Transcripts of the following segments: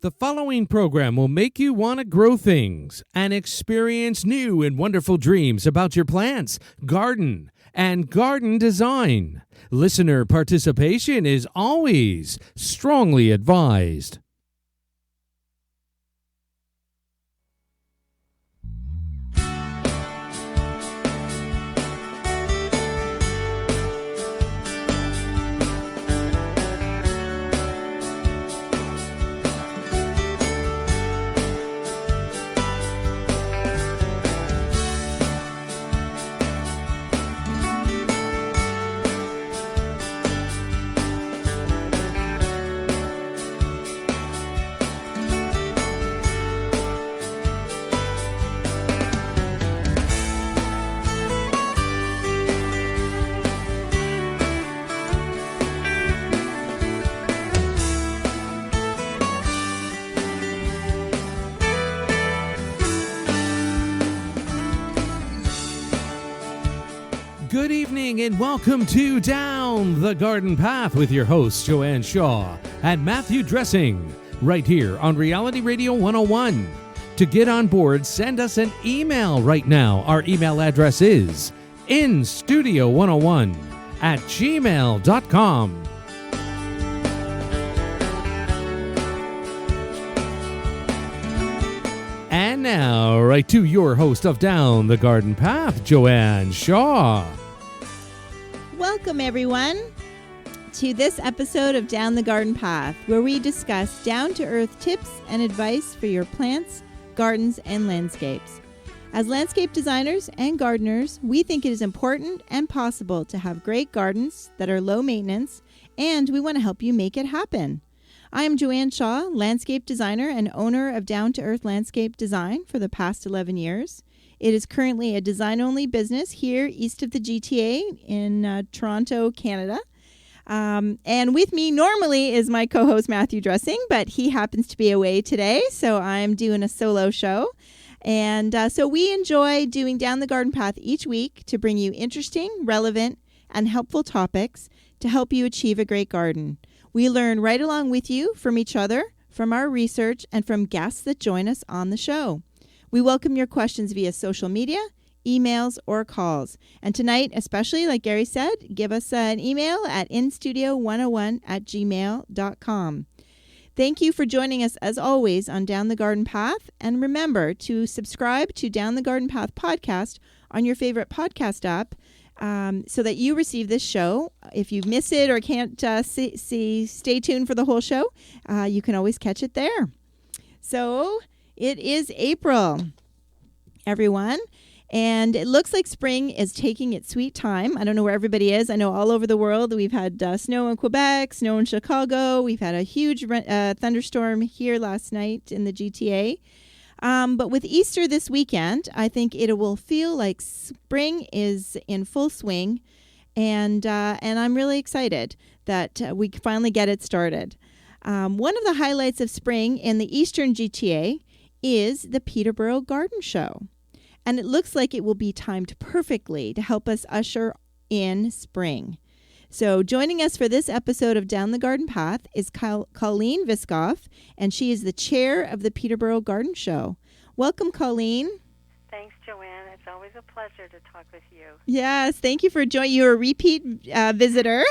The following program will make you want to grow things and experience new and wonderful dreams about your plants, garden, and garden design. Listener participation is always strongly advised. Good evening and welcome to Down the Garden Path with your hosts Joanne Shaw and Matthew Dressing, right here on Reality Radio 101. To get on board, send us an email right now. Our email address is instudio101@gmail.com. And now, right to your host of Down the Garden Path, Joanne Shaw. Welcome, everyone, to this episode of Down the Garden Path, where we discuss down-to-earth tips and advice for your plants, gardens, and landscapes. As landscape designers and gardeners, we think it is important and possible to have great gardens that are low maintenance, and we want to help you make it happen. I am Joanne Shaw, landscape designer and owner of Down to Earth Landscape Design for the past 11 years. It is currently a design-only business here east of the GTA in Toronto, Canada. And with me normally is my co-host Matthew Dressing, but he happens to be away today, so I'm doing a solo show. And so we enjoy doing Down the Garden Path each week to bring you interesting, relevant, and helpful topics to help you achieve a great garden. We learn right along with you from each other, from our research, and from guests that join us on the show. We welcome your questions via social media, emails, or calls. And tonight, especially, like Gary said, give us an email at instudio101@gmail.com. Thank you for joining us, as always, on Down the Garden Path. And remember to subscribe to Down the Garden Path podcast on your favorite podcast app so that you receive this show. If you miss it or can't stay tuned for the whole show, you can always catch it there. So it is April, everyone, and it looks like spring is taking its sweet time. I don't know where everybody is. I know all over the world we've had snow in Quebec, snow in Chicago. We've had a huge thunderstorm here last night in the GTA. But with Easter this weekend, I think it will feel like spring is in full swing, and I'm really excited that we finally get it started. One of the highlights of spring in the Eastern GTA is the Peterborough Garden Show, and it looks like it will be timed perfectly to help us usher in spring. So joining us for this episode of Down the Garden Path is Cauleen Viscoff, and she is the chair of the Peterborough Garden Show. Welcome, Cauleen. Thanks, Joanne. It's always a pleasure to talk with you. Yes, thank you for joining. You're a repeat visitor,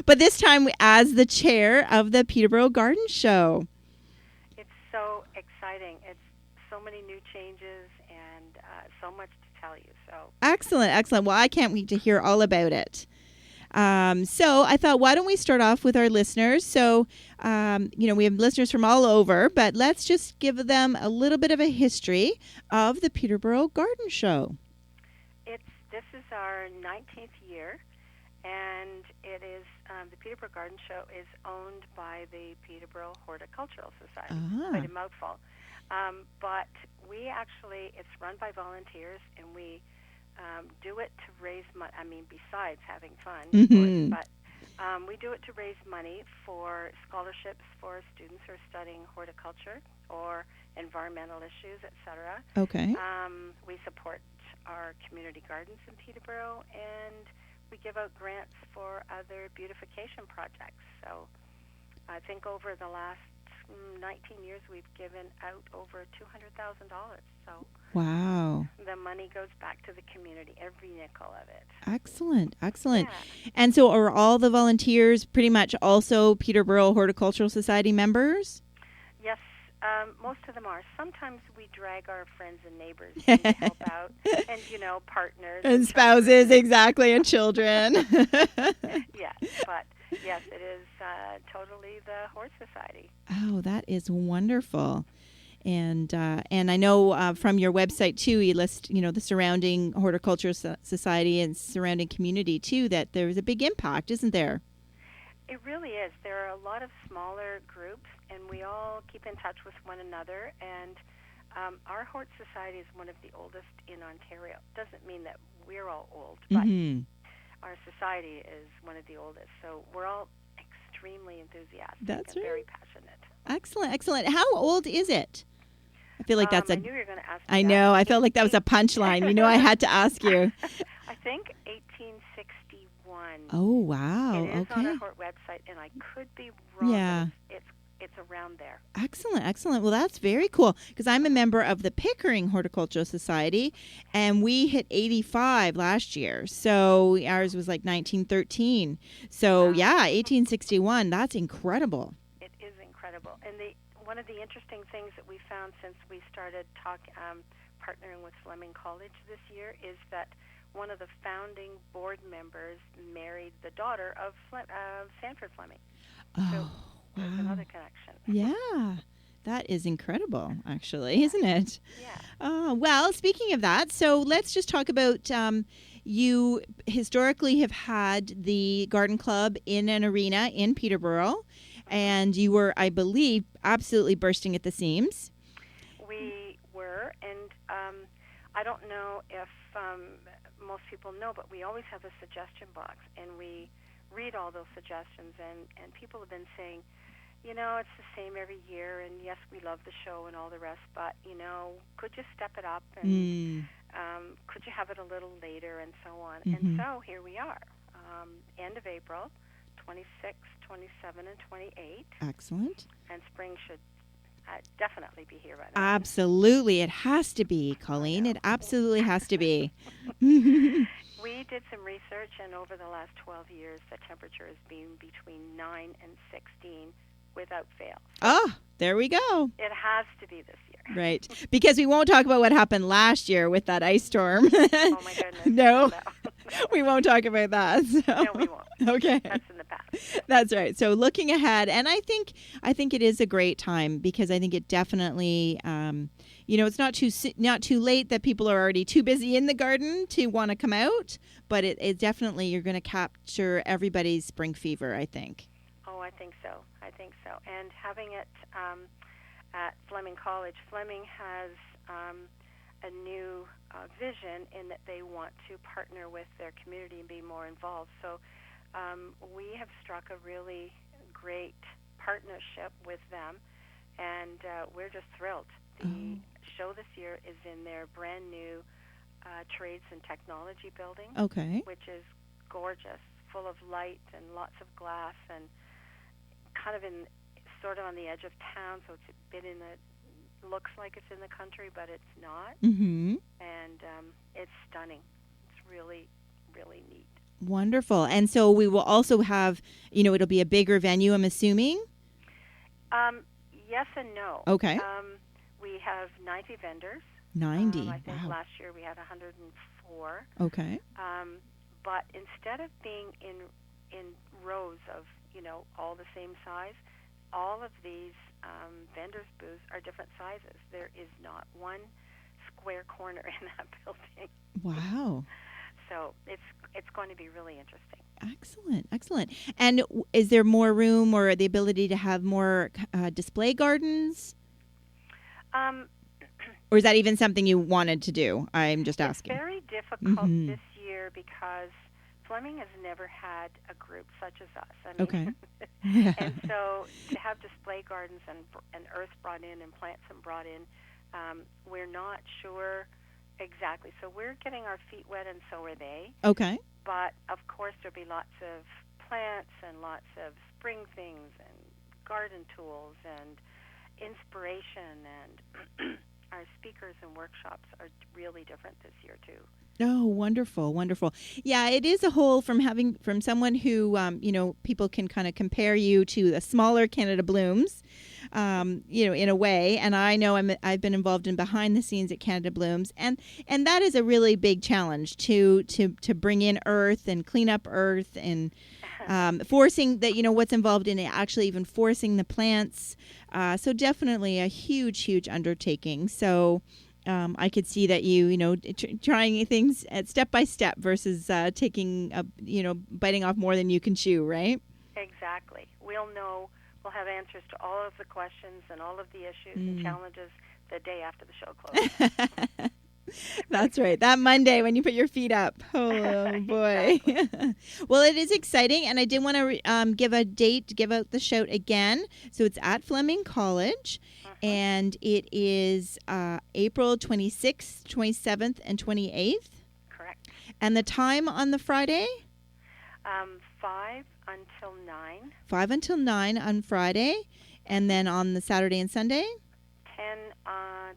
but this time as the chair of the Peterborough Garden Show. It's so exciting. It's so many new changes and so much to tell you. So Excellent. Well, I can't wait to hear all about it. So I thought, why don't we start off with our listeners? So, we have listeners from all over, but let's just give them a little bit of a history of the Peterborough Garden Show. This is our 19th year, and it is the Peterborough Garden Show is owned by the Peterborough Horticultural Society. Quite a mouthful. But it's run by volunteers, and we do it to raise money. I mean, besides having fun, of course, but we do it to raise money for scholarships for students who are studying horticulture or environmental issues, etc. Okay. We support our community gardens in Peterborough, and we give out grants for other beautification projects. So I think over the last 19 years, we've given out over $200,000. So wow. the money goes back to the community, every nickel of it. Excellent. Excellent. Yeah. And so are all the volunteers pretty much also Peterborough Horticultural Society members? Yes, most of them are. Sometimes we drag our friends and neighbors in to help out, and partners And spouses, exactly, and children. Yes, but yes, it is totally the Hort Society. Oh, that is wonderful. And I know from your website too, you list the surrounding horticultural society and surrounding community too. That there is a big impact, isn't there? It really is. There are a lot of smaller groups, and we all keep in touch with one another. And our Hort Society is one of the oldest in Ontario. Doesn't mean that we're all old, but our society is one of the oldest. So we're all extremely enthusiastic That's and right. very passionate. Excellent, excellent. How old is it? I feel like that's I knew you were going to ask me I that. know. I felt like that was a punchline. I had to ask you. I think 1861. Oh, wow. It is Okay. on our Hort website, and I could be wrong. Yeah. But it's around there. Excellent, excellent. Well, that's very cool because I'm a member of the Pickering Horticultural Society, and we hit 85 last year. So ours was like 1913. So, yeah, 1861. That's incredible. It is incredible. And one of the interesting things that we found since we started partnering with Fleming College this year is that one of the founding board members married the daughter of Sanford Fleming. So there's another connection. Yeah. That is incredible, actually, isn't it? Yeah. Well, speaking of that, so let's just talk about you historically have had the garden club in an arena in Peterborough, and you were, I believe, absolutely bursting at the seams. We were, and I don't know if most people know, but we always have a suggestion box, and we read all those suggestions, and people have been saying, it's the same every year, and yes, we love the show and all the rest, but, could you step it up, and could you have it a little later, and so on. And so here we are, end of April, 26, 27, and 28. Excellent. And spring should definitely be here by now. Absolutely. It has to be, Cauleen. It absolutely has to be. We did some research, and over the last 12 years, the temperature has been between 9 and 16 without fail. Oh, there we go. It has to be this year. Right. Because we won't talk about what happened last year with that ice storm. Oh, my goodness. No. We won't talk about that. So. No, we won't. Okay. That's in the past. That's right. So looking ahead, and I think it is a great time because I think it definitely, it's not too late that people are already too busy in the garden to want to come out, but it definitely you're going to capture everybody's spring fever, I think. Oh, I think so. And having it at Fleming College, Fleming has a new vision in that they want to partner with their community and be more involved. So we have struck a really great partnership with them, and we're just thrilled. The show this year is in their brand new Trades and Technology building, which is gorgeous, full of light and lots of glass, and kind of sort of on the edge of town, so it's a bit looks like it's in the country, but it's not. And it's stunning. It's really, really neat. Wonderful. And so we will also have, it'll be a bigger venue, I'm assuming? Yes and no. Okay. We have 90 vendors. 90. I think wow. last year we had 104. Okay. But instead of being in rows of, all the same size, all of these vendors' booths are different sizes. There is not one square corner in that building. Wow. So it's going to be really interesting. Excellent, excellent. And is there more room or the ability to have more display gardens? Or is that even something you wanted to do? I'm just asking. It's very difficult this year because Fleming has never had a group such as us. Okay. And so to have display gardens and earth brought in and plants brought in, we're not sure exactly. So we're getting our feet wet, and so are they. Okay. But, of course, there'll be lots of plants and lots of spring things and garden tools and inspiration, and our speakers and workshops are really different this year too. Oh, wonderful, wonderful. Yeah, it is a whole from someone who, people can kind of compare you to the smaller Canada Blooms, in a way. And I know I've been involved in behind the scenes at Canada Blooms, and that is a really big challenge to bring in earth and clean up earth and forcing that, what's involved in it, actually even forcing the plants. So definitely a huge, huge undertaking. So I could see that trying things at step by step versus biting off more than you can chew, right? Exactly. We'll have answers to all of the questions and all of the issues and challenges the day after the show closes. That's right. That Monday when you put your feet up. Oh, boy. Exactly. Well, it is exciting. And I did want to give out the shout again. So it's at Fleming College. And it is April 26th, 27th, and 28th. Correct. And the time on the Friday? 5 until 9. 5 until 9 on Friday. And then on the Saturday and Sunday? 10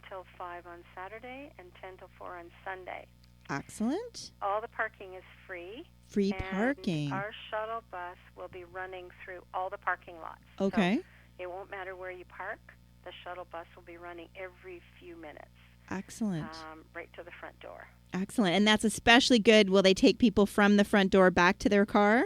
till 5 on Saturday and 10 till 4 on Sunday. Excellent. All the parking is free. Free and parking. Our shuttle bus will be running through all the parking lots. Okay. So it won't matter where you park. The shuttle bus will be running every few minutes. Excellent. Right to the front door. Excellent. And that's especially good. Will they take people from the front door back to their car?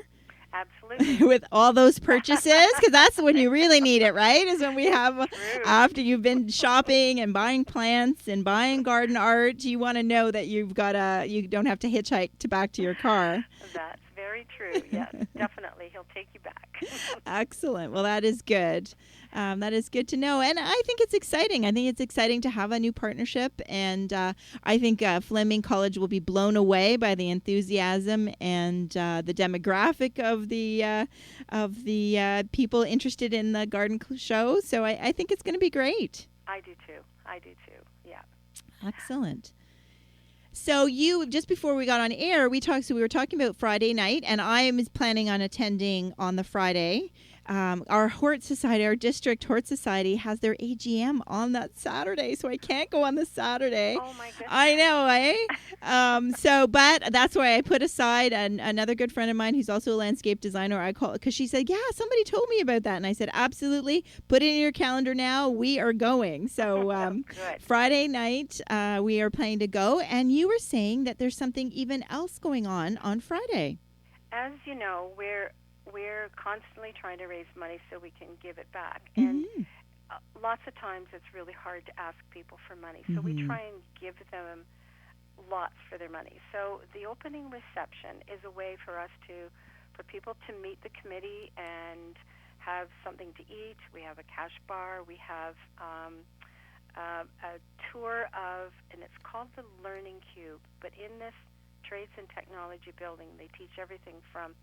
Absolutely. With all those purchases? Because that's when you really need it, right? Is when we have, True. after you've been shopping and buying plants and buying garden art, you want to know that you don't have to hitchhike back to your car. That's very true. Yes, definitely. He'll take you back. Excellent. Well, that is good. That is good to know. And I think it's exciting. I think it's exciting to have a new partnership. And I think Fleming College will be blown away by the enthusiasm and the demographic of the people interested in the garden show. So I think it's going to be great. I do too. Yeah. Excellent. So just before we got on air, we were talking about Friday night, and I am planning on attending on the Friday. Our our district Hort Society has their AGM on that Saturday, so I can't go on the Saturday. Oh my goodness. I know, eh? But that's why I put aside another good friend of mine who's also a landscape designer. I call because she said, "Yeah, somebody told me about that," and I said, "Absolutely, put it in your calendar now. We are going." So good. Friday night, we are planning to go, and you were saying that there's something even else going on Friday. As you know, we're constantly trying to raise money so we can give it back. And lots of times it's really hard to ask people for money. So we try and give them lots for their money. So the opening reception is a way for people to meet the committee and have something to eat. We have a cash bar. We have a tour and it's called the Learning Cube. But in this Trades and Technology building, they teach everything from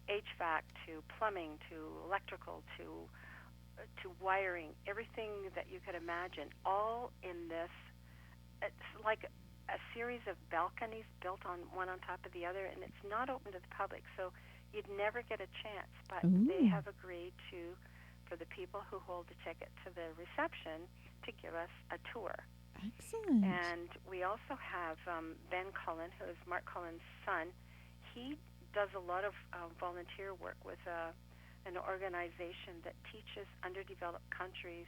HVAC to plumbing to electrical to wiring, everything that you could imagine, all in this. It's like a series of balconies built on one on top of the other, and it's not open to the public, so you'd never get a chance. But they have agreed for the people who hold the ticket to the reception to give us a tour. Excellent. And we also have Ben Cullen, who is Mark Cullen's son. He does a lot of volunteer work with an organization that teaches underdeveloped countries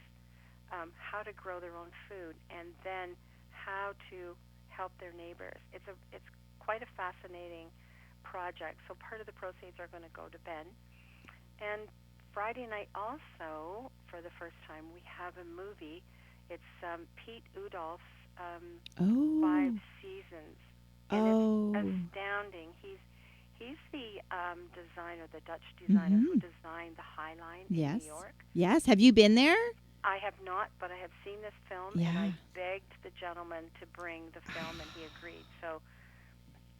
how to grow their own food and then how to help their neighbors. It's quite a fascinating project. So part of the proceeds are going to go to Ben. And Friday night also, for the first time, we have a movie. It's Pete Udolph's 5 Seasons. And it's astounding. He's the designer, the Dutch designer who designed the High Line in New York. Yes. Have you been there? I have not, but I have seen this film, and I begged the gentleman to bring the film, and he agreed. So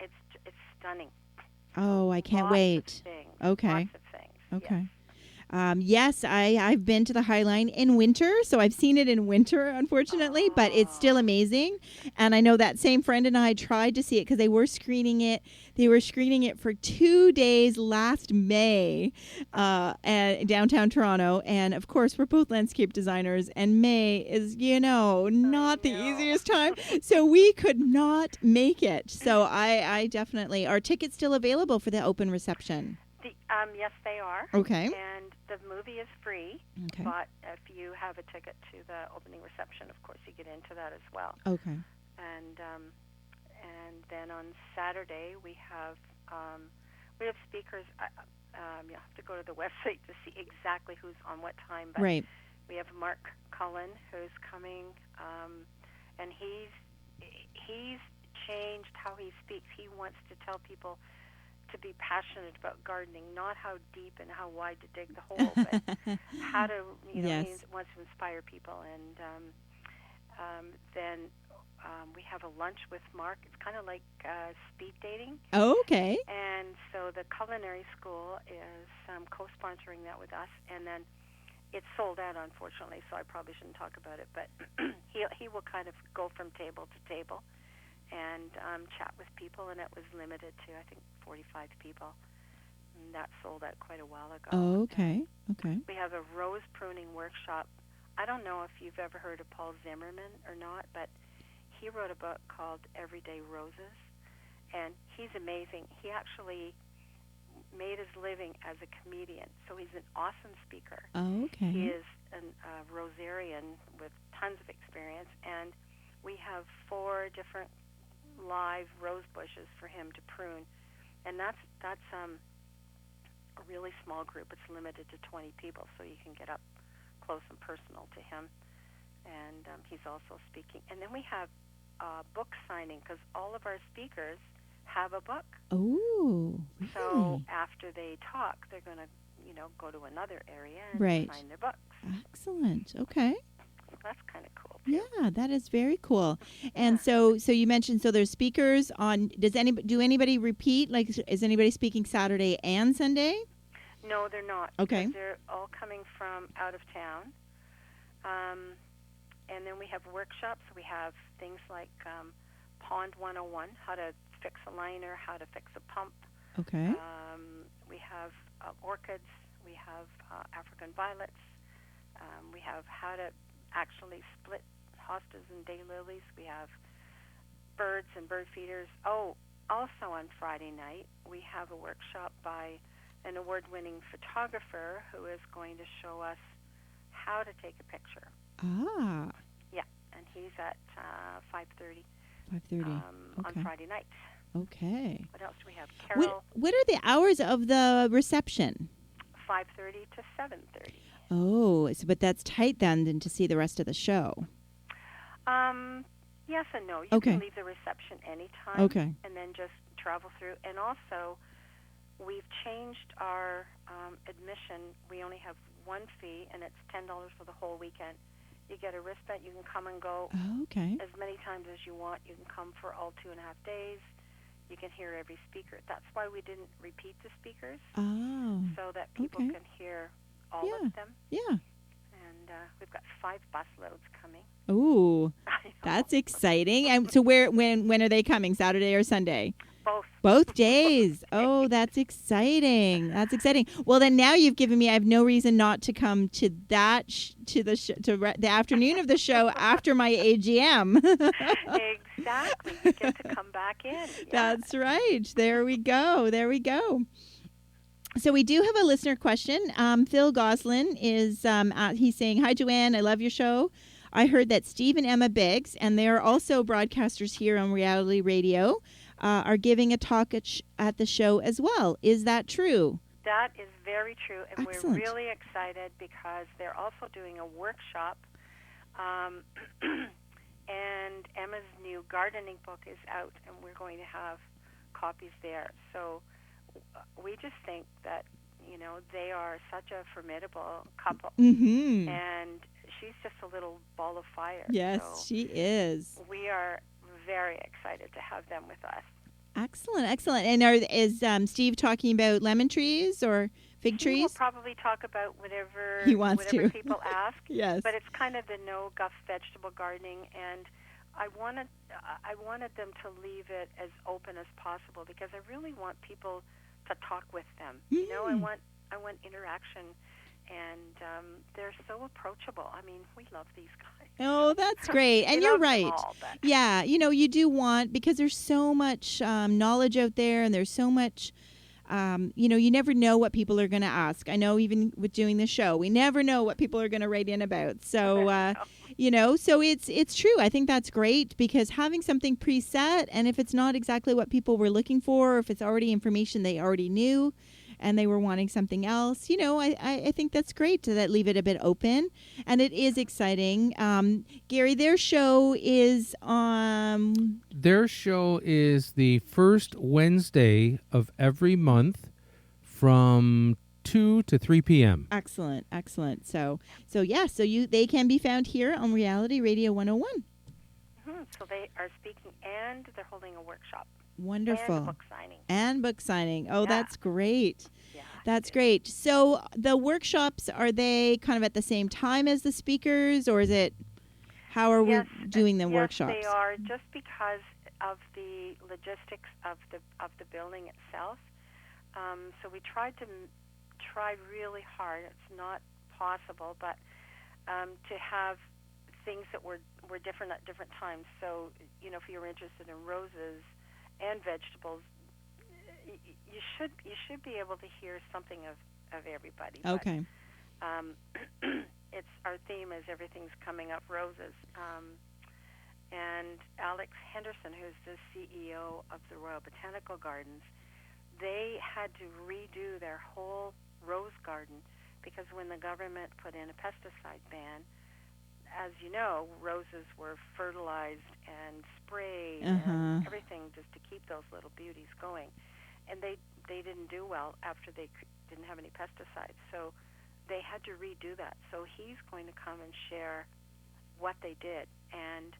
it's stunning. Oh, I can't wait. Of things, okay. Lots of things. Okay. Yes. Yes, I've been to the High Line in winter, so I've seen it in winter, unfortunately, but it's still amazing. And I know that same friend and I tried to see it because they were screening it. They were screening it for 2 days last May at downtown Toronto. And of course, we're both landscape designers, and May is, not the easiest time. So we could not make it. So I definitely, are tickets still available for the open reception? Yes, they are. Okay. And the movie is free. Okay. But if you have a ticket to the opening reception, of course, you get into that as well. Okay. And then on Saturday we have speakers. You have to go to the website to see exactly who's on what time. But right. We have Mark Cullen who's coming, and he's changed how he speaks. He wants to tell people to be passionate about gardening, not how deep and how wide to dig the hole, but how to, yes. he wants to inspire people. And then we have a lunch with Mark. It's kind of like speed dating. Oh, okay. And so the culinary school is co-sponsoring that with us, and then it's sold out, unfortunately, so I probably shouldn't talk about it, but he will kind of go from table to table and chat with people, and it was limited to, I think, 45 people. And that sold out quite a while ago. Oh, okay. Okay. We have a rose pruning workshop. I don't know if you've ever heard of Paul Zimmerman or not, but he wrote a book called Everyday Roses, and he's amazing. He actually made his living as a comedian, so he's an awesome speaker. Oh, okay. He is a rosarian with tons of experience, and we have 4 different live rose bushes for him to prune, and that's a really small group. It's limited to 20 people, so you can get up close and personal to him, and he's also speaking. And then we have book signing, because all of our speakers have a book. Oh, really? So after they talk, they're going to, go to another area and right. sign their books. Excellent. Okay. So that's kind of cool, too. Yeah, that is very cool. And so you mentioned, so there's speakers on, do anybody repeat? Like, is anybody speaking Saturday and Sunday? No, they're not. Okay. They're all coming from out of town. And then we have workshops. We have things like Pond 101, how to fix a liner, how to fix a pump. Okay. We have orchids. We have African violets. We have how to actually split hostas and daylilies. We have birds and bird feeders. Oh, also on Friday night, we have a workshop by an award-winning photographer who is going to show us how to take a picture. Ah. Yeah, and he's at 5:30. 5:30. On Friday night. Okay. What else do we have? Carol. What are the hours of the reception? 5:30 to 7:30. Oh, but that's tight then to see the rest of the show. Yes and no. You okay. can leave the reception anytime. Okay. And then just travel through. And also, we've changed our admission. We only have one fee, and it's $10 for the whole weekend. You get a wristband. You can come and go okay. as many times as you want. You can come for all 2.5 days. You can hear every speaker. That's why we didn't repeat the speakers. Oh. So that people can hear all of them. Yeah. And we've got 5 bus loads coming. Ooh, that's exciting. And so when are they coming? Saturday or Sunday? Both days. Oh, that's exciting. That's exciting. Well, then now you've given me, I have no reason not to come to that, the afternoon of the show after my AGM. Exactly. You get to come back in. Yeah. That's right. There we go. So we do have a listener question. Phil Goslin is, he's saying, "Hi, Joanne. I love your show. I heard that Steve and Emma Biggs, and they are also broadcasters here on Reality Radio, are giving a talk at the show as well. Is that true?" That is very true, and Excellent. We're really excited because they're also doing a workshop, and Emma's new gardening book is out, and we're going to have copies there. So we just think that, they are such a formidable couple, Mm-hmm. and she's just a little ball of fire. Yes, so she is. we are very excited to have them with us. Excellent, excellent. And is Steve talking about lemon trees or fig trees? He will probably talk about whatever he wants whatever to. people ask. Yes. But it's kind of the no-guff vegetable gardening, and I wanted them to leave it as open as possible because I really want people to talk with them. You know, I want interaction, and they're so approachable. I mean, we love these guys. Oh, that's great. And you're right. Yeah, you know, you do want, because there's so much knowledge out there, and there's so much, you know, you never know what people are going to ask. I know even with doing the show, we never know what people are going to write in about. So, you know, so it's true. I think that's great, because having something preset, and if it's not exactly what people were looking for, or if it's already information they already knew, and they were wanting something else, you know, I think that's great to leave it a bit open. And it is exciting. Gary, their show is the first Wednesday of every month from 2 to 3 p.m. Excellent, excellent. So they can be found here on Reality Radio 101. So they are speaking, and they're holding a workshop. Wonderful. And book signing. Oh, yeah. That's great. Yeah, that's great. So the workshops, are they kind of at the same time as the speakers, or is it, how are we doing the workshops? Yes, they are, just because of the logistics of the building itself. So we tried really hard. It's not possible, but to have things that were different at different times. So, you know, if you're interested in roses and vegetables, you should be able to hear something of everybody. Okay. But, it's our theme is everything's coming up roses. And Alex Henderson, who's the CEO of the Royal Botanical Gardens, they had to redo their whole rose garden because when the government put in a pesticide ban, as you know, roses were fertilized and sprayed and everything just to keep those little beauties going. And they didn't do well after they didn't have any pesticides. So they had to redo that. So he's going to come and share what they did. And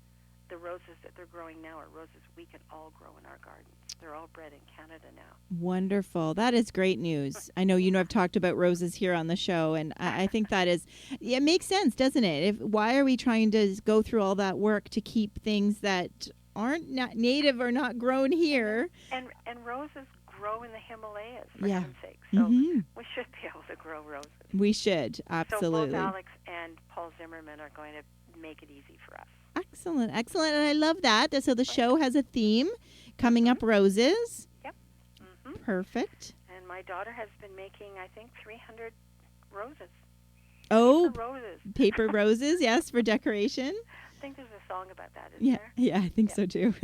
the roses that they're growing now are roses we can all grow in our gardens. They're all bred in Canada now. Wonderful. That is great news. I know, I've talked about roses here on the show, and I think that is, it makes sense, doesn't it? Why are we trying to go through all that work to keep things that aren't native or not grown here? And roses grow in the Himalayas, for heaven's sake. So we should be able to grow roses. We should, absolutely. So both Alex and Paul Zimmerman are going to make it easy for us. Excellent, excellent. And I love that. So the show has a theme, coming up roses. Yep. Perfect. And my daughter has been making, I think, 300 roses. Oh, paper roses. Paper roses, yes, for decoration. I think there's a song about that, isn't there? Yeah, I think so too.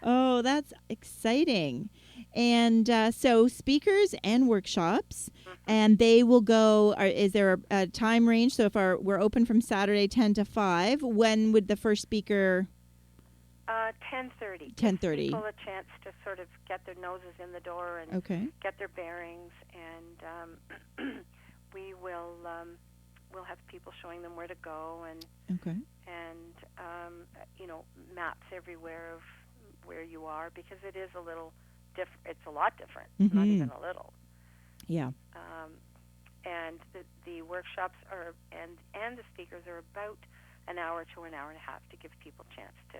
Oh, that's exciting. And so speakers and workshops, and they will go, is there a time range? So if we're open from Saturday 10 to 5, when would the first speaker? 10:30. 10:30. People a chance to sort of get their noses in the door and get their bearings, and we will we'll have people showing them where to go, and maps everywhere of where you are, because it is a little different. It's a lot different, not even a little. Yeah. And the workshops are and the speakers are about an hour to an hour and a half to give people a chance to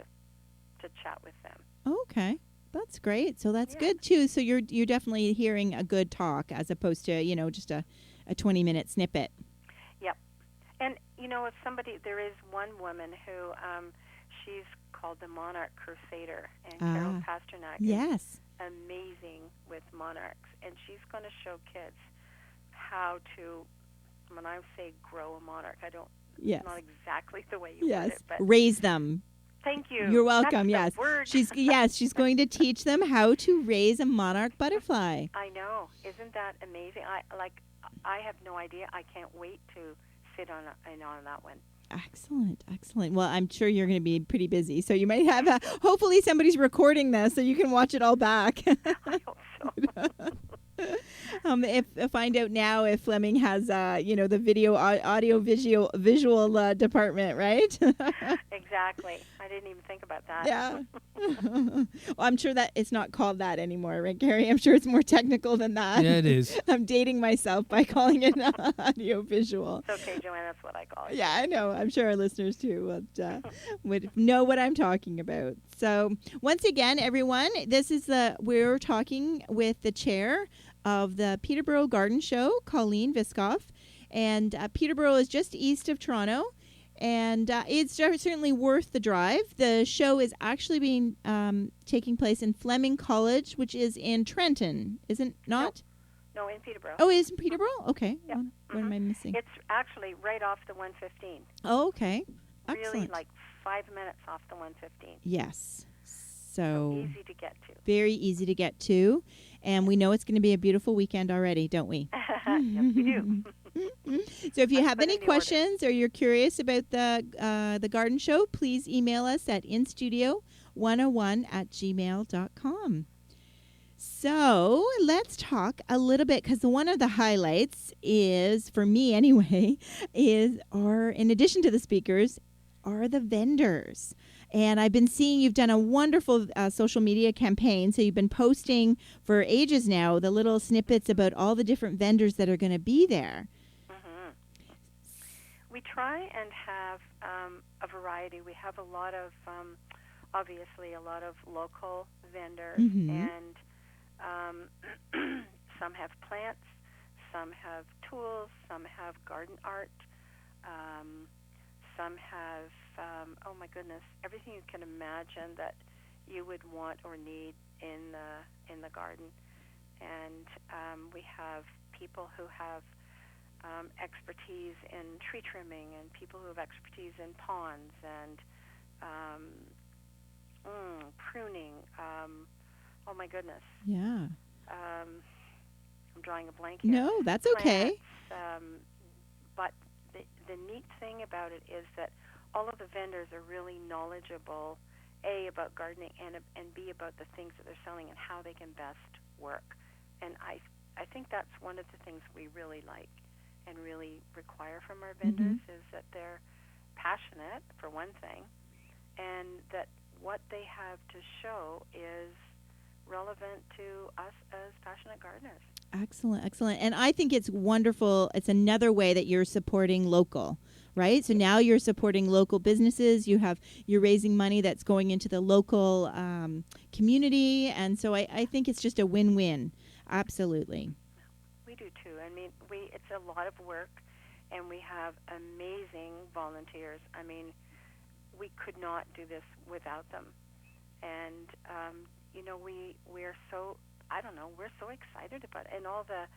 chat with them. Okay. That's great. So that's good too. So you're definitely hearing a good talk as opposed to, just a 20-minute snippet. Yep. And if there is one woman who she's called the Monarch Crusader, and Carol Pasternak is amazing with monarchs, and she's going to show kids how to, when I say grow a monarch, it's not exactly the way you put it, but raise them. Thank you. You're welcome. That's the word. She's going to teach them how to raise a monarch butterfly. I know. Isn't that amazing? I have no idea. I can't wait to sit on that one. Excellent. Well, I'm sure you're going to be pretty busy, so you might have hopefully somebody's recording this so you can watch it all back. I hope so. Find out now if Fleming has the video, audio, visual department, right? Exactly. Exactly. I didn't even think about that. Yeah. Well, I'm sure that it's not called that anymore, right, Gary? I'm sure it's more technical than that. Yeah, it is. I'm dating myself by calling it audio visual. It's okay, Joanne. That's what I call it. Yeah, I know. I'm sure our listeners too would know what I'm talking about. So once again, everyone, we're talking with the chair of the Peterborough Garden Show, Cauleen Viscoff, and Peterborough is just east of Toronto. And it's certainly worth the drive. The show is actually being taking place in Fleming College, which is in Trenton, isn't not? No, in Peterborough. Oh, it is in Peterborough? Okay. Yep. What am I missing? It's actually right off the 115. Oh, okay. Excellent. Really, like 5 minutes off the 115. Yes. So easy to get to. Very easy to get to. And we know it's going to be a beautiful weekend already, don't we? Yes, we do. So if you have any questions or you're curious about the garden show, please email us at instudio101@gmail.com. So let's talk a little bit, because one of the highlights is, for me anyway, in addition to the speakers, are the vendors. And I've been seeing you've done a wonderful social media campaign. So you've been posting for ages now the little snippets about all the different vendors that are going to be there. Mm-hmm. We try and have a variety. We have a lot of, obviously, a lot of local vendors. Mm-hmm. And some have plants, some have tools, some have garden art. Some have, oh my goodness, everything you can imagine that you would want or need in the garden. And we have people who have expertise in tree trimming, and people who have expertise in ponds and pruning. Oh my goodness. Yeah. I'm drawing a blank here. No, that's okay. But the neat thing about it is that all of the vendors are really knowledgeable, A, about gardening, and B, about the things that they're selling and how they can best work. And I think that's one of the things we really like and really require from our vendors, is that they're passionate, for one thing, and that what they have to show is relevant to us as passionate gardeners. Excellent, excellent. And I think it's wonderful. It's another way that you're supporting local, right? So now you're supporting local businesses. You're raising money that's going into the local community. And so I think it's just a win-win. Absolutely. We do too. I mean, it's a lot of work, and we have amazing volunteers. I mean, we could not do this without them. And, we're so, I don't know, we're so excited about it. And all the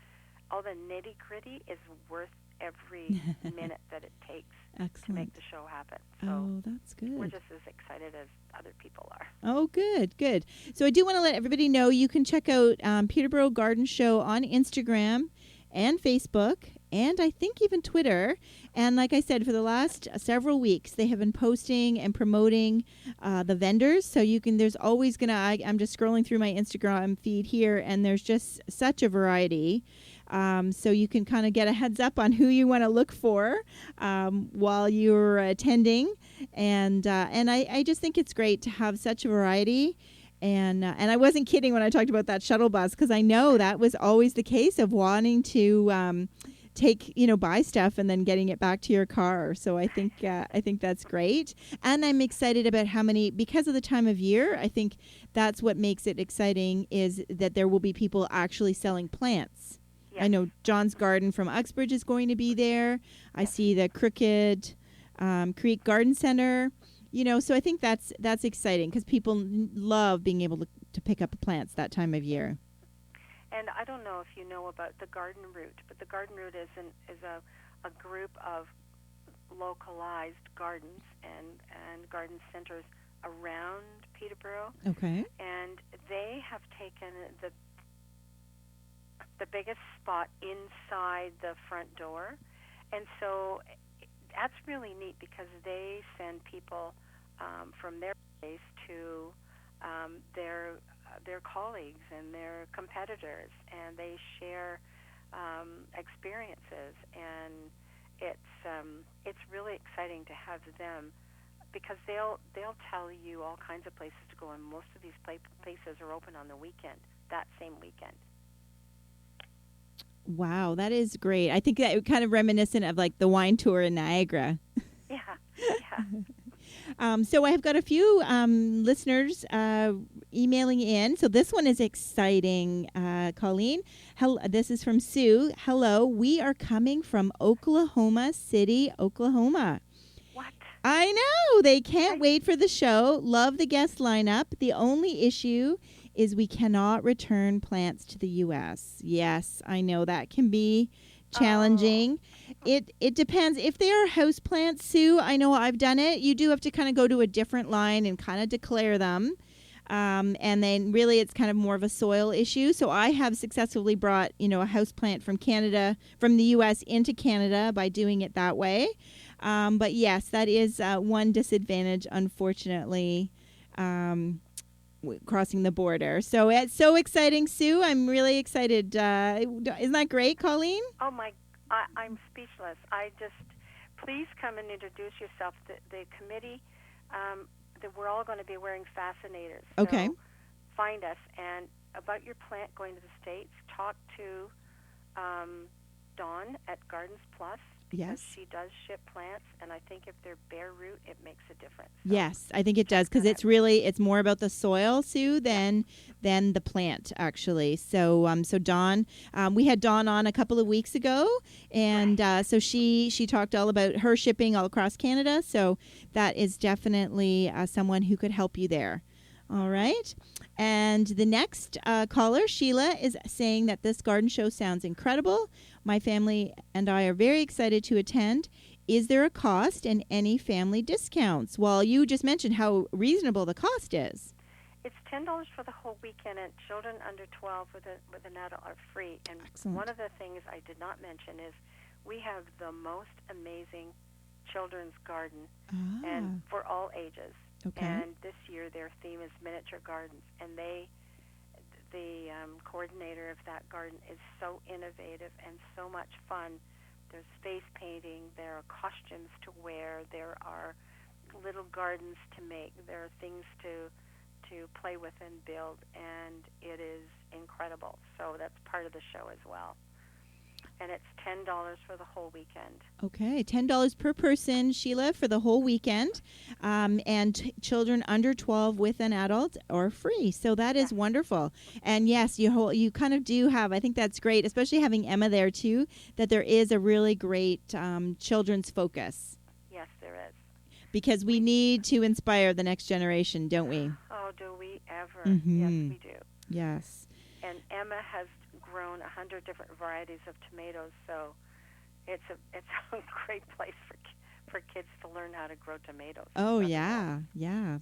nitty-gritty is worth every minute that it takes to make the show happen. So that's good. We're just as excited as other people are. Oh, good, good. So I do want to let everybody know you can check out Peterborough Garden Show on Instagram and Facebook, and I think even Twitter. And like I said, for the last several weeks, they have been posting and promoting the vendors. So there's always I'm just scrolling through my Instagram feed here, and there's just such a variety. So you can kind of get a heads up on who you want to look for while you're attending. And I just think it's great to have such a variety. And I wasn't kidding when I talked about that shuttle bus, because I know that was always the case of wanting to buy stuff and then getting it back to your car. So I think that's great. And I'm excited about how many, because of the time of year, I think that's what makes it exciting, is that there will be people actually selling plants. Yes. I know John's Garden from Uxbridge is going to be there. I see the Crooked Creek Garden Center. So I think that's exciting, because people love being able to pick up plants that time of year. And I don't know if you know about the Garden Route, but the Garden Route is a group of localized gardens and garden centers around Peterborough. Okay. And they have taken the biggest spot inside the front door. And so that's really neat, because they send people from their place to their colleagues and their competitors, and they share experiences, and it's really exciting to have them because they'll tell you all kinds of places to go, and most of these places are open on the weekend, that same weekend. Wow, that is great. I think that kind of reminiscent of like the wine tour in Niagara. Yeah. So I have got a few listeners emailing in. So this one is exciting, Cauleen. This is from Sue. Hello, we are coming from Oklahoma City, Oklahoma. What? I know. They can't wait for the show. Love the guest lineup. The only issue is we cannot return plants to the U.S. Yes, I know that can be challenging. It depends. If they are house plants, Sue, I know I've done it. You do have to kind of go to a different line and kind of declare them. And then really it's kind of more of a soil issue. So I have successfully brought, a house plant from the U.S. into Canada by doing it that way. But yes, that is one disadvantage, unfortunately. Crossing the border. So it's so exciting, Sue. I'm really excited. Isn't that great, Cauleen? Oh, I'm speechless. Please come and introduce yourself. The committee, we're all going to be wearing fascinators. Okay. So find us. And about your plant going to the States, talk to Dawn at Gardens Plus. Yes. She does ship plants, and I think if they're bare root, it makes a difference. So yes, I think it does, because it's more about the soil, Sue, than the plant, actually. So Dawn, we had Dawn on a couple of weeks ago, and so she talked all about her shipping all across Canada. So that is definitely someone who could help you there. All right. And the next caller, Sheila, is saying that this garden show sounds incredible. My family and I are very excited to attend. Is there a cost and any family discounts? Well, you just mentioned how reasonable the cost is. It's $10 for the whole weekend, and children under 12 with an adult are free. And Excellent. One of the things I did not mention is we have the most amazing children's garden, and for all ages. Okay. And this year their theme is miniature gardens, and the coordinator of that garden is so innovative and so much fun. There's face painting, there are costumes to wear, there are little gardens to make, there are things to play with and build, and it is incredible. So that's part of the show as well. And it's $10 for the whole weekend. Okay, $10 per person, Sheila, for the whole weekend. And children under 12 with an adult are free. So that is wonderful. And yes, you kind of do have, I think that's great, especially having Emma there too, that there is a really great children's focus. Yes, there is. Because we need to inspire the next generation, don't we? Oh, do we ever? Mm-hmm. Yes, we do. Yes. And Emma has grown 100 different varieties of tomatoes, so it's a great place for kids to learn how to grow tomatoes. Oh, yeah,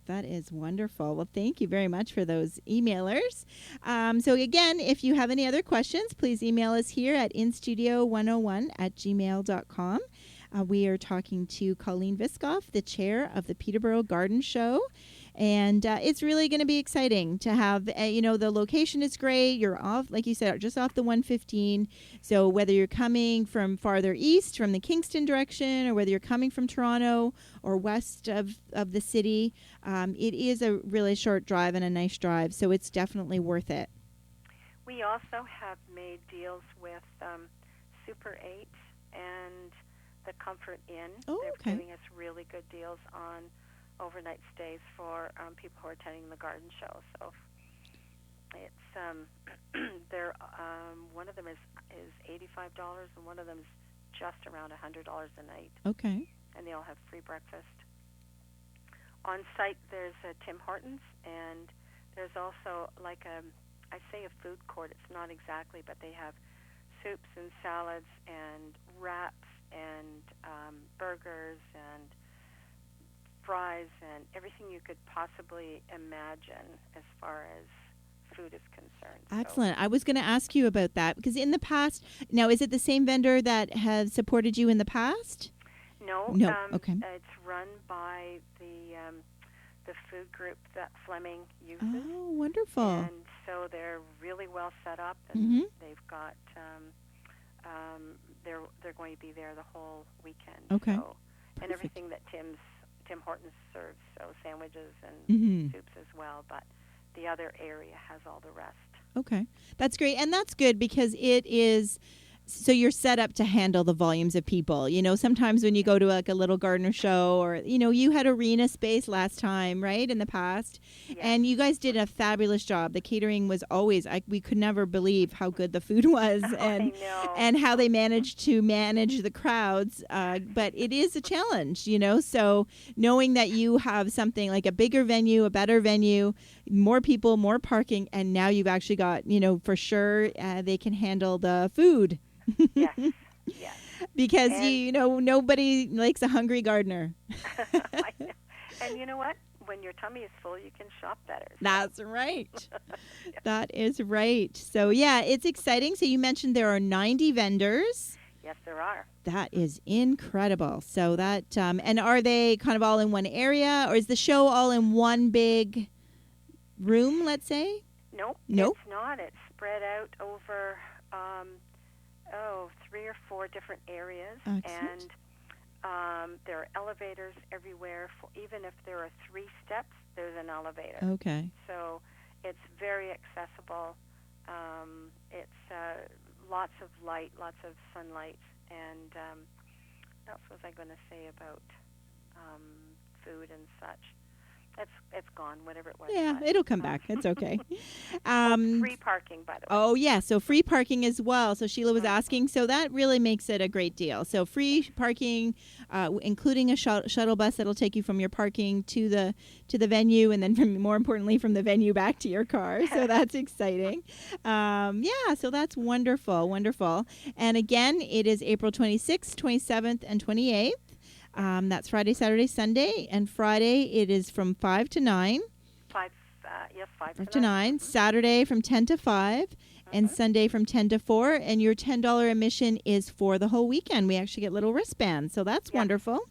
that is wonderful. Well, thank you very much for those emailers. So again, if you have any other questions, please email us here at instudio101@gmail.com. We are talking to Cauleen Viscoff, the chair of the Peterborough Garden Show. And it's really going to be exciting to have, the location is great. You're off, like you said, just off the 115. So whether you're coming from farther east, from the Kingston direction, or whether you're coming from Toronto or west of the city, it is a really short drive and a nice drive. So it's definitely worth it. We also have made deals with Super 8 and the Comfort Inn. Oh, They're okay. giving us really good deals on overnight stays for people who are attending the garden show. So it's they're one of them is $85 and one of them is just around $100 a night. Okay. And they all have free breakfast. On site there's Tim Hortons, and there's also like I say a food court. It's not exactly, but they have soups and salads and wraps and burgers and fries and everything you could possibly imagine as far as food is concerned. Excellent. I was going to ask you about that, because in the past, now is it the same vendor that has supported you in the past? No. Okay. It's run by the food group that Fleming uses. Oh, wonderful. And so they're really well set up, and they've got they're going to be there the whole weekend. Okay. So, and everything that Tim's Tim Hortons serves sandwiches and Mm-hmm. soups as well, but the other area has all the rest. Okay. That's great. And that's good because it is, so you're set up to handle the volumes of people. You know, sometimes when you go to like a little gardener show or, you know, you had arena space last time, right, in the past. Yes. And you guys did a fabulous job. The catering was always, we could never believe how good the food was I know. and how they managed to manage the crowds. But it is a challenge, you know, so knowing that you have something like a bigger venue, a better venue, more people, more parking, and now you've actually got, you know, for sure they can handle the food. Yes, yes. Because, And you know, nobody likes a hungry gardener. I know. And you know what? When your tummy is full, you can shop better. So. That's right. That is right. So, yeah, it's exciting. So you mentioned there are 90 vendors. Yes, there are. That is incredible. So that, and are they kind of all in one area, or is the show all in one big room, let's say? Nope. Nope. It's not. It's spread out over 3 or 4 different areas. Excellent. And there are elevators everywhere. Even if there are 3 steps, there's an elevator. Okay. So it's very accessible. It's lots of light, lots of sunlight. And what else was I going to say about food and such? It's gone, whatever it was. Yeah, it'll come back. It's okay. Free parking, by the way. Oh, yeah. So free parking as well. So Sheila was asking. So that really makes it a great deal. So free parking, including a shuttle bus that'll take you from your parking to the venue, and then more importantly from the venue back to your car. So that's exciting. Yeah. So that's wonderful, wonderful. And again, it is April 26th, 27th, and 28th. That's Friday, Saturday, Sunday, and Friday it is from 5 to 9. 5 5 to 9. Saturday from 10 to 5, and Sunday from 10 to 4. And your $10 admission is for the whole weekend. We actually get little wristbands, so that's wonderful.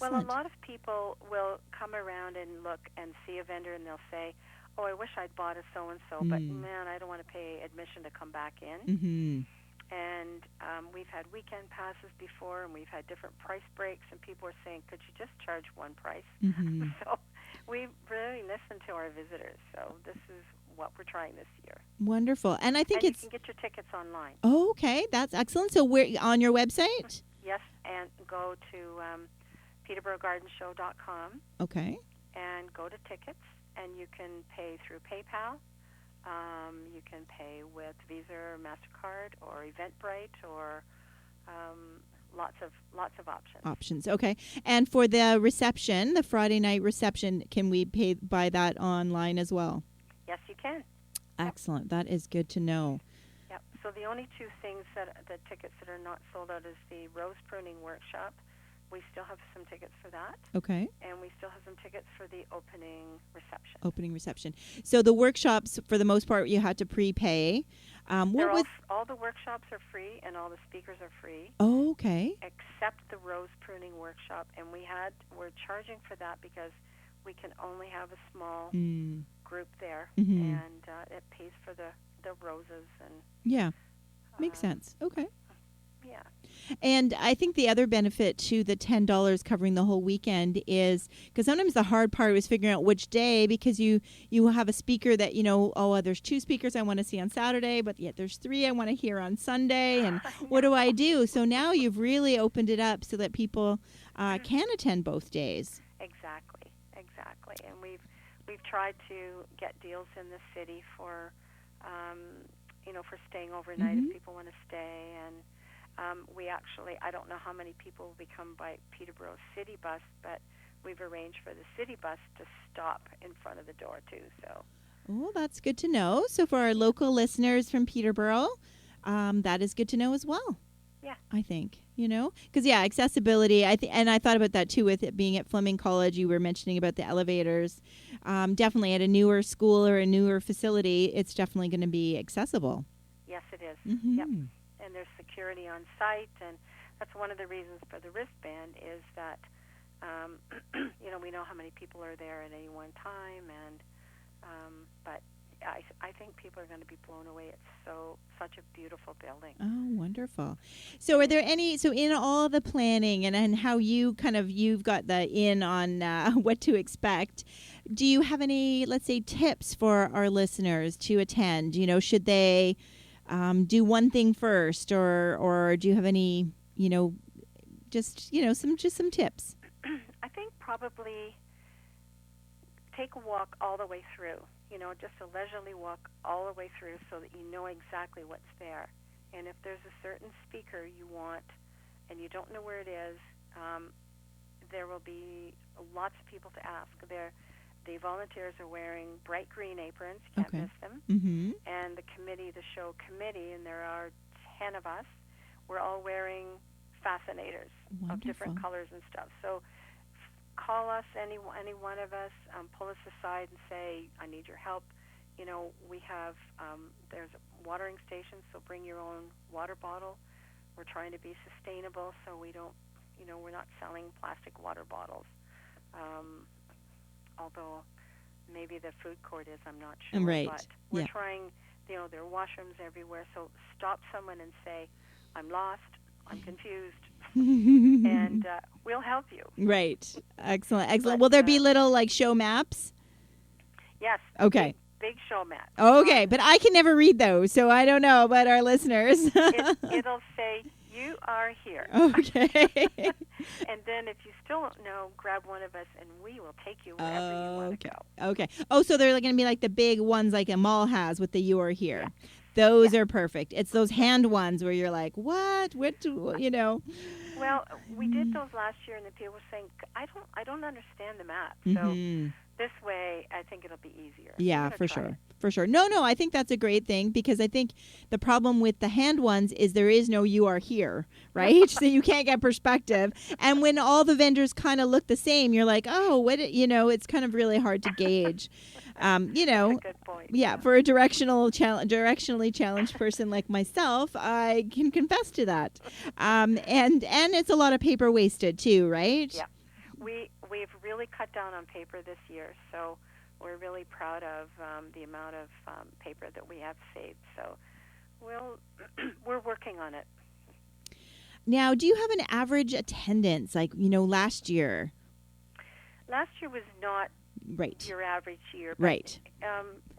Well, a lot of people will come around and look and see a vendor, and they'll say, "Oh, I wish I'd bought a so-and-so, but man, I don't want to pay admission to come back in." Mm-hmm. And we've had weekend passes before, and we've had different price breaks, and people are saying, "Could you just charge one price?" Mm-hmm. So we really listen to our visitors. So this is what we're trying this year. Wonderful. And I think you can get your tickets online. Oh, okay. That's excellent. So we're on your website? Yes, and go to PeterboroughGardenShow.com. Okay. And go to tickets, and you can pay through PayPal. You can pay with Visa or MasterCard or Eventbrite or lots of options. Options, okay. And for the reception, the Friday night reception, can we buy that online as well? Yes, you can. Excellent. That is good to know. Yep. So the only 2 things the tickets that are not sold out is the rose pruning workshop. We still have some tickets for that. Okay. And we still have some tickets for the opening reception. Opening reception. So the workshops, for the most part, you had to prepay. All the workshops are free, and all the speakers are free. Oh, okay. Except the rose pruning workshop, and we're charging for that because we can only have a small group there, and it pays for the roses and. Yeah, makes sense. Okay. Yeah. And I think the other benefit to the $10 covering the whole weekend is because sometimes the hard part was figuring out which day, because you have a speaker that, there's 2 speakers I want to see on Saturday, but yet there's 3 I want to hear on Sunday. And what do I do? So now you've really opened it up so that people can attend both days. Exactly. And we've tried to get deals in the city for, for staying overnight if people want to stay. And we actually, I don't know how many people will become by Peterborough City Bus, but we've arranged for the city bus to stop in front of the door too. So, well, that's good to know. So for our local listeners from Peterborough, that is good to know as well. Yeah, I think because accessibility. And I thought about that too with it being at Fleming College. You were mentioning about the elevators. Definitely at a newer school or a newer facility, it's definitely going to be accessible. Yes, it is. Mm-hmm. Yep. And there's security on site, and that's one of the reasons for the wristband is that, we know how many people are there at any one time, and but I think people are going to be blown away. It's such a beautiful building. Oh, wonderful. So are there any, so in all the planning and how you you've got the in on what to expect, do you have any, let's say, tips for our listeners to attend? Should they do one thing first, or do you have any, some tips? I think probably take a walk all the way through, just a leisurely walk all the way through so that you know exactly what's there. And if there's a certain speaker you want and you don't know where it is, there will be lots of people to ask. The volunteers are wearing bright green aprons, can't miss them. Mm-hmm. And the show committee, and there are 10 of us, we're all wearing fascinators of different colors and stuff. So call us, any one of us, pull us aside and say, I need your help. We have, there's a watering station, so bring your own water bottle. We're trying to be sustainable, so we don't, we're not selling plastic water bottles. Although maybe the food court is, I'm not sure. Right. But we're trying, there are washrooms everywhere, so stop someone and say, I'm lost, I'm confused, and we'll help you. Right. Excellent. Will there be little show maps? Yes. Okay. Big show maps. Okay, but I can never read those, so I don't know about our listeners. It'll say, you are here. Okay. And then if you still don't know, grab one of us and we will take you wherever you want to go. Okay. Oh, so they're going to be the big ones like a mall has with the you are here. Yeah. Those are perfect. It's those hand ones where you're like, what? Well, we did those last year, and the people were saying, I don't understand the map. So this way, I think it'll be easier. Yeah, for sure. For sure. No, I think that's a great thing, because I think the problem with the hand ones is there is no you are here, right? So you can't get perspective. And when all the vendors kind of look the same, you're like, oh, it's kind of really hard to gauge. That's a good point. Yeah, for a directionally challenged person like myself, I can confess to that. And it's a lot of paper wasted too, right? Yeah. We've really cut down on paper this year, so we're really proud of the amount of paper that we have saved. So we're working on it. Now, do you have an average attendance, last year? Last year was not your average year. But, right.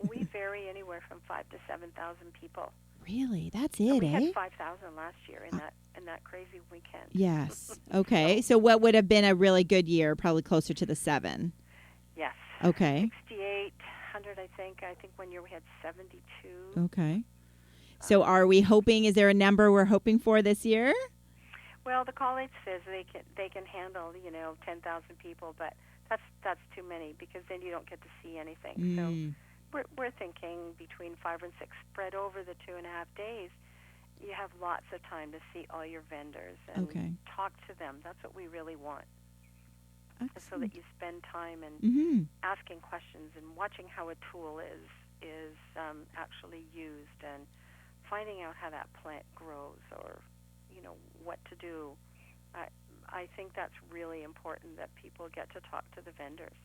We vary anywhere from 5,000 to 7,000 people. Really? That's So it, we had 5,000 last year in that crazy weekend. Yes. Okay. So what would have been a really good year? Probably closer to the 7. Yes. Okay. 6,800, I think. I think one year we had 72. Okay. So are we hoping? Is there a number we're hoping for this year? Well, the college says they can handle 10,000 people, but that's too many, because then you don't get to see anything. So we're thinking between 5 and 6 spread over the 2.5 days. You have lots of time to see all your vendors and talk to them. That's what we really want. Excellent. So that you spend time and asking questions and watching how a tool is actually used, and finding out how that plant grows, or what to do. I think that's really important, that people get to talk to the vendors.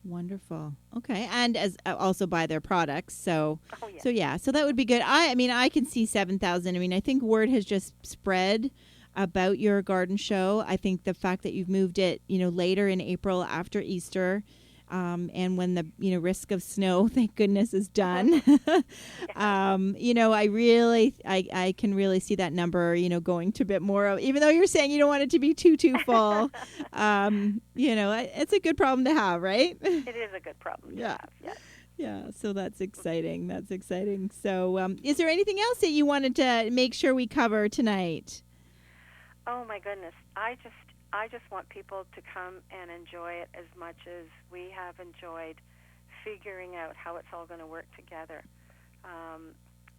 Wonderful. Okay, and as also buy their products. So, yeah. So that would be good. I can see 7,000. I think word has just spread about your garden show. I think the fact that you've moved it, later in April after Easter, and when the risk of snow, thank goodness, is done. I can really see that number, going to a bit more. Even though you're saying you don't want it to be too full, it's a good problem to have, right? It is a good problem to have. Yes. Yeah, so that's exciting. So, is there anything else that you wanted to make sure we cover tonight? Oh my goodness, I just want people to come and enjoy it as much as we have enjoyed figuring out how it's all going to work together.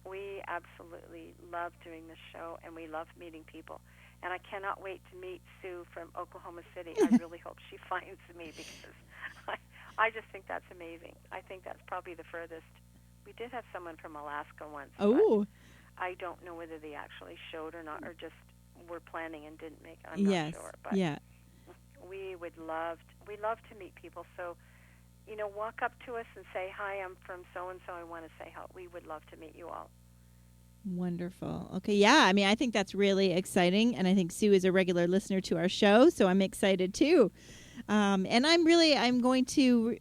We absolutely love doing this show, and we love meeting people. And I cannot wait to meet Sue from Oklahoma City. I really hope she finds me, because I just think that's amazing. I think that's probably the furthest. We did have someone from Alaska once. Oh. I don't know whether they actually showed or not, or just were planning and didn't make it. I'm not sure. But we love to meet people. So walk up to us and say, "Hi, I'm from so-and-so. I want to say hello." We would love to meet you all. Wonderful. Okay, yeah. I mean, I think that's really exciting, and I think Sue is a regular listener to our show, so I'm excited too. And I'm going to,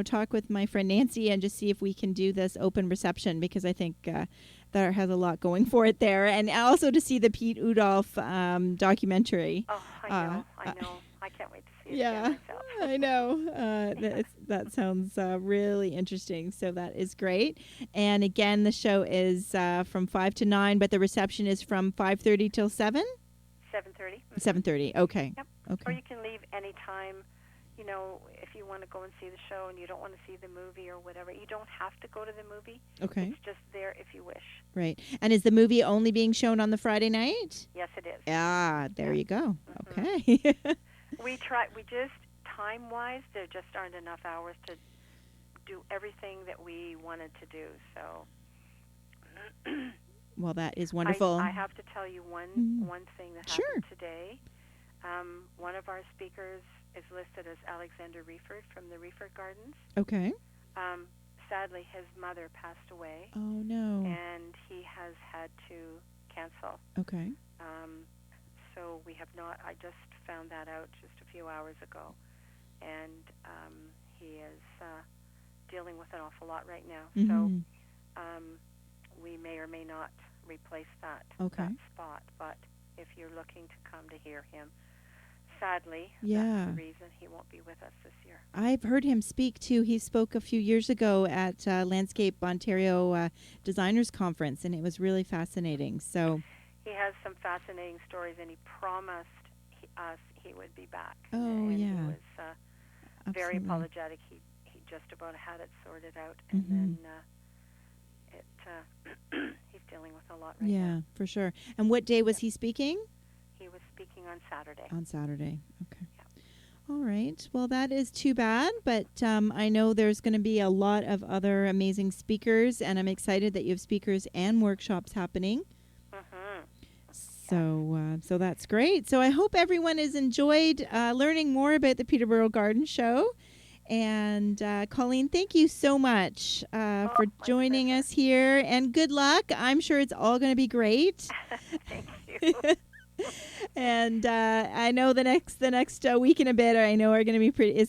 talk with my friend Nancy and just see if we can do this open reception, because I think that has a lot going for it there, and also to see the Pete Udolph documentary. Oh, I know. I can't wait to see it yeah, again myself. I know. That sounds really interesting. So that is great. And again, the show is from 5 to 9, but the reception is from 5:30 till 7? 7:30. 7:30. Okay. Yep. Okay. Or you can leave any time. If you want to go and see the show and you don't want to see the movie or whatever, you don't have to go to the movie. Okay. It's just there if you wish. Right. And is the movie only being shown on the Friday night? Yes, it is. Ah, there you go. Mm-hmm. Okay. We just, time-wise, there just aren't enough hours to do everything that we wanted to do, so... Well, that is wonderful. I have to tell you one thing that happened today. One of our speakers is listed as Alexander Reeford from the Reeford Gardens. Okay. Sadly, his mother passed away. Oh, no. And he has had to cancel. Okay. So we have not, I just found that out just a few hours ago. And he is dealing with an awful lot right now. Mm-hmm. So we may or may not replace that spot. But if you're looking to come to hear him, sadly, that's the reason he won't be with us this year. I've heard him speak, too. He spoke a few years ago at Landscape Ontario Designers Conference, and it was really fascinating. So he has some fascinating stories, and he promised us he would be back. Oh, and yeah. he was very apologetic. He just about had it sorted out, and then he's dealing with a lot right now. Yeah, for sure. And what day was he speaking? He was speaking on Saturday. On Saturday. Okay. Yeah. All right. Well, that is too bad, but I know there's going to be a lot of other amazing speakers, and I'm excited that you have speakers and workshops happening. So that's great. So I hope everyone has enjoyed learning more about the Peterborough Garden Show. And Cauleen, thank you so much for joining us here. And good luck. I'm sure it's all going to be great. Thank you. And I know the next week and a bit, I know is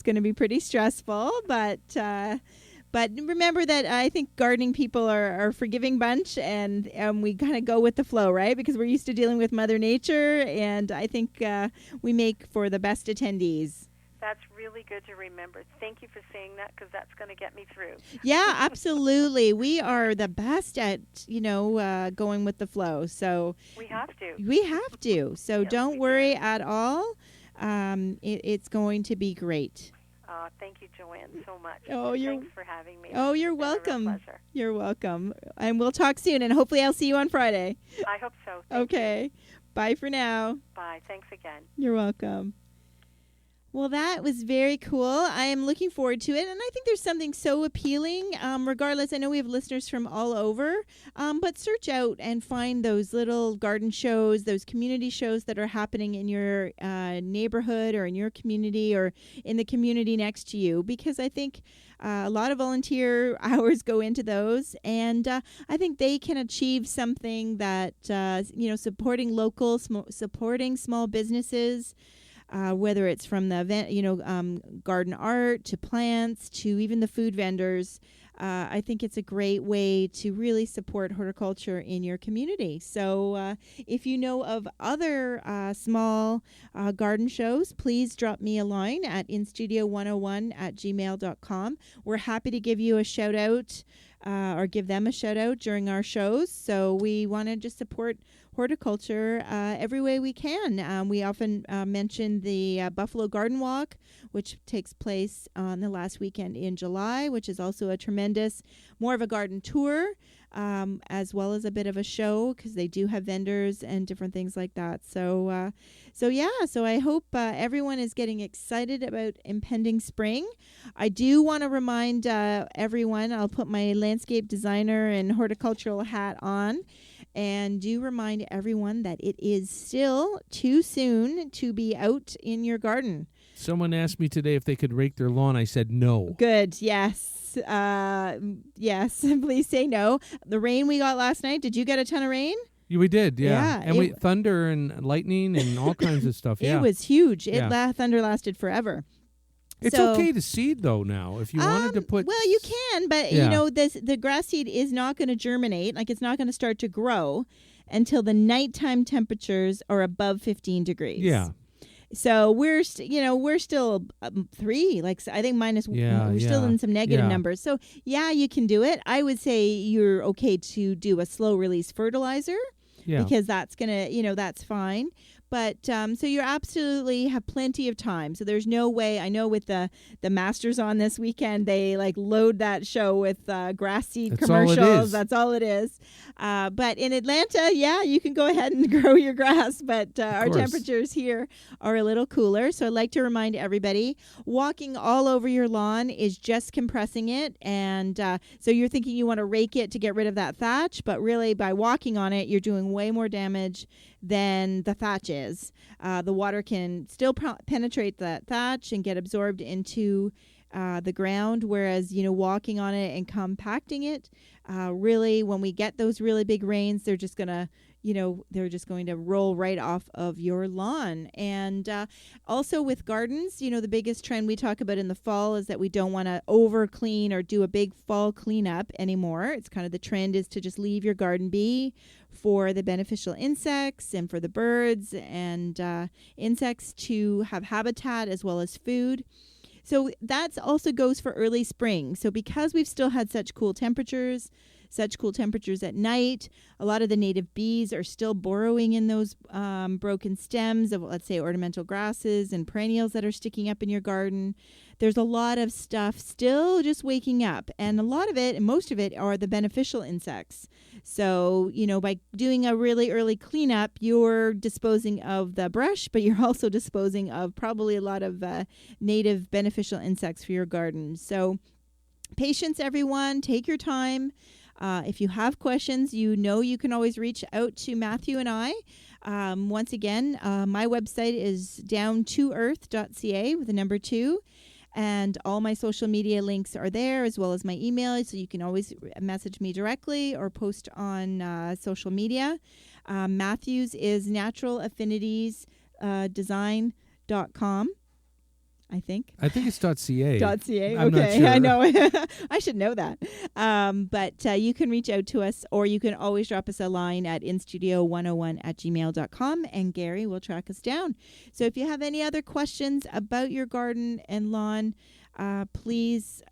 going to be pretty stressful. But remember that I think gardening people are a forgiving bunch, and we kind of go with the flow, right? Because we're used to dealing with Mother Nature, and I think we make for the best attendees. That's really good to remember. Thank you for saying that, because that's going to get me through. Yeah, absolutely. We are the best at, going with the flow. So we have to. So yes, don't worry at all. It's going to be great. Thank you, Joanne, so much. Thanks for having me. Oh, you're welcome. A real pleasure. You're welcome. And we'll talk soon, and hopefully I'll see you on Friday. I hope so. Thank you. Bye for now. Bye. Thanks again. You're welcome. Well, that was very cool. I am looking forward to it, and I think there's something so appealing. Regardless, I know we have listeners from all over, but search out and find those little garden shows, those community shows that are happening in your neighborhood or in your community or in the community next to you, because I think a lot of volunteer hours go into those, and I think they can achieve something that, supporting local, supporting small businesses, whether it's from the event, garden art to plants to even the food vendors. I think it's a great way to really support horticulture in your community. So if you know of other small garden shows, please drop me a line at instudio101@gmail.com. We're happy to give you a shout out or give them a shout out during our shows. So we want to just support horticulture every way we can. We often mention the Buffalo Garden Walk, which takes place on the last weekend in July, which is also a tremendous, more of a garden tour, as well as a bit of a show, because they do have vendors and different things like that. So I hope everyone is getting excited about impending spring. I do want to remind everyone, I'll put my landscape designer and horticultural hat on, and do remind everyone that it is still too soon to be out in your garden. Someone asked me today if they could rake their lawn. I said no. Good. Yes. Yes. Please say no. The rain we got last night. Did you get a ton of rain? We did, yeah. Yeah, And we thunder and lightning and all kinds of stuff, yeah. It was huge. Thunder lasted forever. It's okay to seed, though, now. If you wanted to put... Well, you can, but, the grass seed is not going to germinate. Like, it's not going to start to grow until the nighttime temperatures are above 15 degrees. Yeah. So we're still 3, like I think minus. We're still in some negative numbers. So you can do it. I would say you're okay to do a slow release fertilizer because that's gonna, that's fine. But so you absolutely have plenty of time. So there's no way. I know with the Masters on this weekend, they like load that show with grass seed commercials. That's all it is. But in Atlanta, you can go ahead and grow your grass. But our temperatures here are a little cooler. So I'd like to remind everybody, walking all over your lawn is just compressing it. And so you're thinking you want to rake it to get rid of that thatch. But really, by walking on it, you're doing way more damage than the thatch is. The water can still penetrate that thatch and get absorbed into the ground, whereas walking on it and compacting it, really when we get those really big rains, they're just gonna roll right off of your lawn. And also with gardens, the biggest trend we talk about in the fall is that we don't want to over clean or do a big fall cleanup anymore. It's kind of the trend is to just leave your garden be for the beneficial insects and for the birds and insects to have habitat as well as food. So that also goes for early spring. So because we've still had such cool temperatures at night, a lot of the native bees are still burrowing in those broken stems of, let's say, ornamental grasses and perennials that are sticking up in your garden. There's a lot of stuff still just waking up, and a lot of it, and most of it, are the beneficial insects. So, by doing a really early cleanup, you're disposing of the brush, but you're also disposing of probably a lot of native beneficial insects for your garden. So, patience, everyone. Take your time. If you have questions, you can always reach out to Matthew and I. Once again, my website is down2earth.ca with the number 2. And all my social media links are there, as well as my email. So you can always message me directly or post on social media. Matthew's is naturalaffinities.design.com. I think it's .ca. .ca. I'm okay, not sure. I know. I should know that. But you can reach out to us, or you can always drop us a line at instudio101@gmail.com, and Gary will track us down. So if you have any other questions about your garden and lawn, please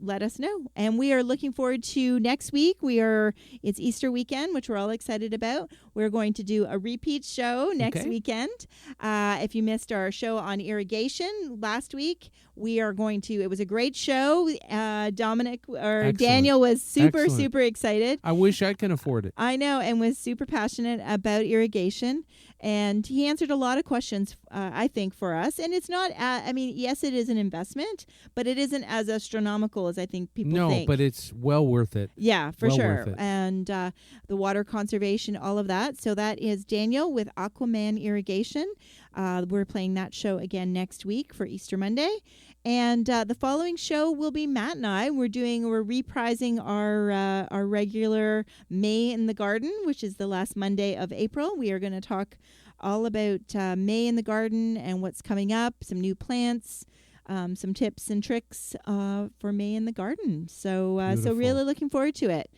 let us know. And we are looking forward to next week. It's Easter weekend, which we're all excited about. We're going to do a repeat show next weekend. If you missed our show on irrigation last week, it was a great show. Daniel was super excited. I wish I can afford it. I know, and was super passionate about irrigation. And he answered a lot of questions, I think, for us. And it's not, yes, it is an investment, but it isn't as astronomical as I think people think. No, but it's well worth it. Yeah, for sure. And the water conservation, all of that. So that is Daniel with Aquaman Irrigation. We're playing that show again next week for Easter Monday. And the following show will be Matt and I. We're reprising our regular May in the Garden, which is the last Monday of April. We are going to talk all about May in the garden and what's coming up, some new plants, some tips and tricks for May in the garden. So really looking forward to it.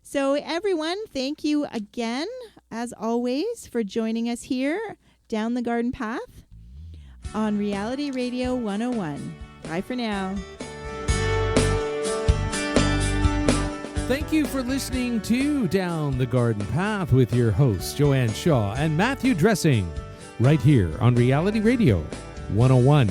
So everyone, thank you again, as always, for joining us here down the garden path on Reality Radio 101. Bye for now. Thank you for listening to Down the Garden Path with your hosts, Joanne Shaw and Matthew Dressing, right here on Reality Radio 101.